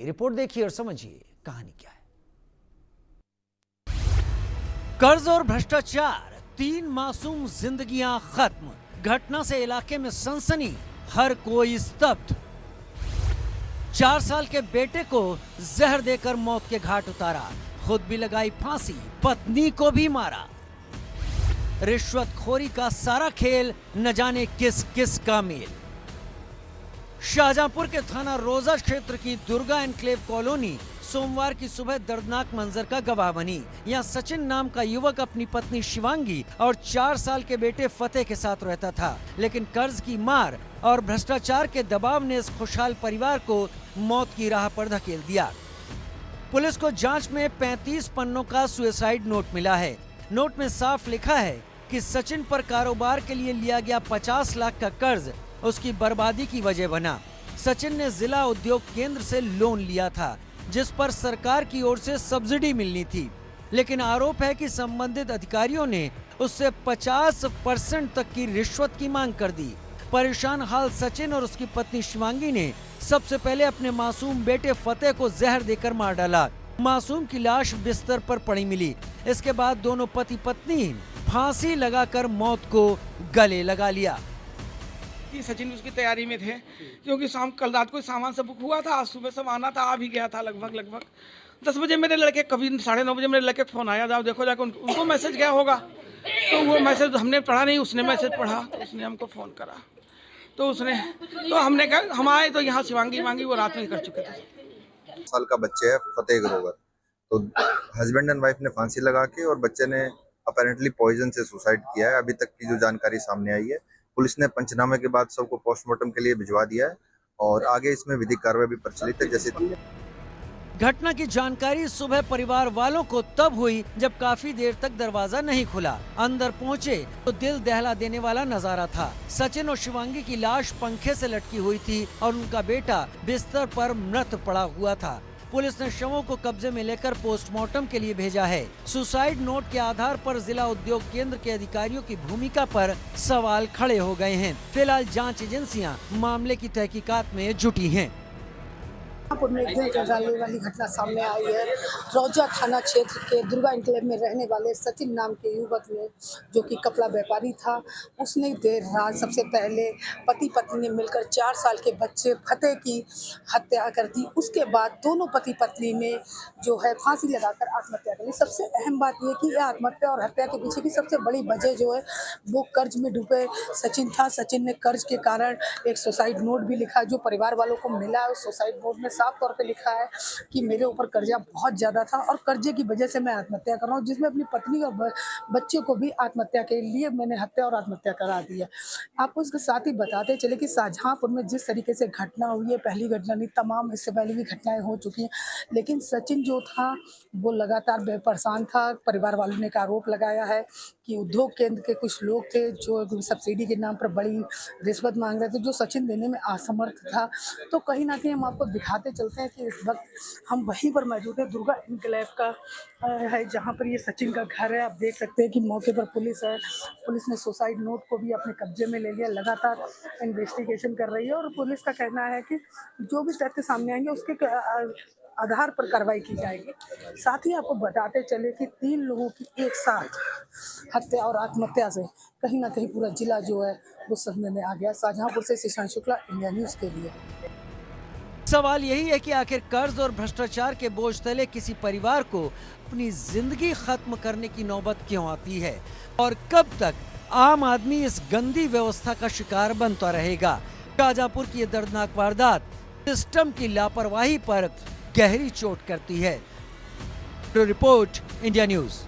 Report देखिए और समझिए कहानी क्या है। कर्ज और भ्रष्टाचार, 3 मासूम जिंदगियां खत्म। घटना से इलाके में सनसनी, हर कोई स्तब्ध। 4 साल के बेटे को जहर देकर मौत के घाट उतारा, खुद भी लगाई फांसी, पत्नी को भी मारा। रिश्वतखोरी का सारा खेल, न जाने किस किस का मेल। शाहजहांपुर के थाना रोजा क्षेत्र की दुर्गा एनक्लेव कॉलोनी सोमवार की सुबह दर्दनाक मंजर का गवाह बनी। यहाँ सचिन नाम का युवक अपनी पत्नी शिवांगी और 4 साल के बेटे फतेह के साथ रहता था, लेकिन कर्ज की मार और भ्रष्टाचार के दबाव ने इस खुशहाल परिवार को मौत की राह पर धकेल दिया। पुलिस को जांच में 35 पन्नों का सुसाइड नोट मिला है। नोट में साफ लिखा है कि सचिन पर कारोबार के लिए लिया गया 50 लाख का कर्ज उसकी बर्बादी की वजह बना। सचिन ने जिला उद्योग केंद्र से लोन लिया था, जिस पर सरकार की ओर से सब्सिडी मिलनी थी, लेकिन आरोप है कि संबंधित अधिकारियों ने उससे 50% तक की रिश्वत की मांग कर दी। परेशान हाल सचिन और उसकी पत्नी शिवांगी ने सबसे पहले अपने मासूम बेटे फतेह को जहर देकर मार डाला। मासूम की लाश बिस्तर पर पड़ी मिली। इसके बाद दोनों पति पत्नी फांसी लगाकर मौत को गले लगा लिया। कि सचिन उसकी तैयारी में थे, क्योंकि कल रात को सामान सब बुक हुआ था, आज सुबह सब आना था, आ भी गया था। लगभग 10 बजे मेरे लड़के, कभी 9:30 बजे मेरे लड़के फ़ोन आया, जाओ देखो जाकर उनको मैसेज गया होगा। तो वो मैसेज हमने पढ़ा नहीं, उसने मैसेज पढ़ा, तो उसने हमको फ़ोन करा। तो हमने कहा हम आए, तो यहाँ शिवांगी मांगी, वो रात में कर चुके थे। साल का बच्चे है फतेह ग्रोवर, तो हस्बैंड एंड वाइफ ने फांसी लगा के और बच्चे ने अपेरेंटली पॉइजन से सुसाइड किया है। अभी तक की जो जानकारी सामने आई है, पुलिस ने पंचनामे के बाद सबको पोस्टमार्टम के लिए भिजवा दिया है और आगे इसमें विधिक कार्रवाई भी प्रचलित है। जैसे घटना की जानकारी सुबह परिवार वालों को तब हुई जब काफी देर तक दरवाजा नहीं खुला। अंदर पहुंचे तो दिल दहला देने वाला नजारा था। सचिन और शिवांगी की लाश पंखे से लटकी हुई थी और उनका बेटा बिस्तर पर मृत पड़ा हुआ था। पुलिस ने शवों को कब्जे में लेकर पोस्टमार्टम के लिए भेजा है। सुसाइड नोट के आधार पर जिला उद्योग केंद्र के अधिकारियों की भूमिका पर सवाल खड़े हो गए हैं। फिलहाल जांच एजेंसियां मामले की तहकीकात में जुटी हैं। में एक दिल दहलाने वाली घटना सामने आई है। रौजा थाना क्षेत्र के दुर्गा एनक्लेव में रहने वाले सचिन नाम के युवक ने, जो कि कपड़ा व्यापारी था, उसने देर रात सबसे पहले पति पत्नी ने मिलकर 4 साल के बच्चे फतेह की हत्या कर दी। उसके बाद दोनों पति पत्नी ने जो है फांसी लगाकर आत्महत्या कर ली। सबसे अहम बात यह कि यह आत्महत्या और हत्या के पीछे की सबसे बड़ी वजह जो है वो कर्ज में डूबे सचिन था। सचिन ने कर्ज के कारण एक सुसाइड नोट भी लिखा, जो परिवार वालों को मिला। उस सुसाइड नोट में साफ तौर पे लिखा है कि मेरे ऊपर कर्जा बहुत ज़्यादा था और कर्जे की वजह से मैं आत्महत्या कर रहा हूँ, जिसमें अपनी पत्नी और बच्चे को भी आत्महत्या के लिए मैंने हत्या और आत्महत्या करा दी है। आपको इसके साथ ही बताते चले कि शाहजहांपुर में जिस तरीके से घटना हुई है, पहली घटना नहीं, तमाम इससे पहले भी घटनाएं हो चुकी हैं, लेकिन सचिन जो था वो लगातार बेपरेशान था। परिवार वालों ने एक आरोप लगाया है कि उद्योग केंद्र के कुछ लोग थे जो सब्सिडी के नाम पर बड़ी रिश्वत मांग रहे थे, जो सचिन देने में असमर्थ था। तो कहीं ना कहीं हम आपको दिखाते चलते हैं कि इस वक्त हम वहीं पर मौजूद है, दुर्गा एनक्लेव का है, जहां पर ये सचिन का घर है। आप देख सकते हैं कि मौके पर पुलिस है। पुलिस ने सुसाइड नोट को भी अपने कब्जे में ले लिया, लगातार इन्वेस्टिगेशन कर रही है और पुलिस का कहना है कि जो भी तथ्य सामने आएंगे उसके आधार पर कार्रवाई की जाएगी। साथ ही आपको बताते चले कि 3 लोगों की एक साथ हत्या और आत्महत्या से कहीं ना कहीं पूरा जिला जो है वो सदमे में आ गया। शाहजहांपुर से शशांक शुक्ला, इंडिया न्यूज़ के लिए। सवाल यही है कि आखिर कर्ज और भ्रष्टाचार के बोझ तले किसी परिवार को अपनी जिंदगी खत्म करने की नौबत क्यों आती है और कब तक आम आदमी इस गंदी व्यवस्था का शिकार बनता रहेगा। शाहजहांपुर की ये दर्दनाक वारदात सिस्टम की लापरवाही पर गहरी चोट करती है। तो रिपोर्ट, इंडिया न्यूज़।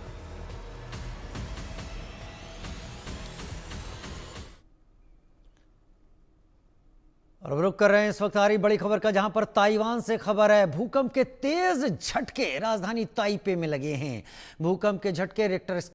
और रुक कर रहे हैं इस वक्त आ रही बड़ी खबर का, जहां पर ताइवान से खबर है। भूकंप के तेज झटके राजधानी ताइपे में लगे हैं। भूकंप के झटके रिक्टर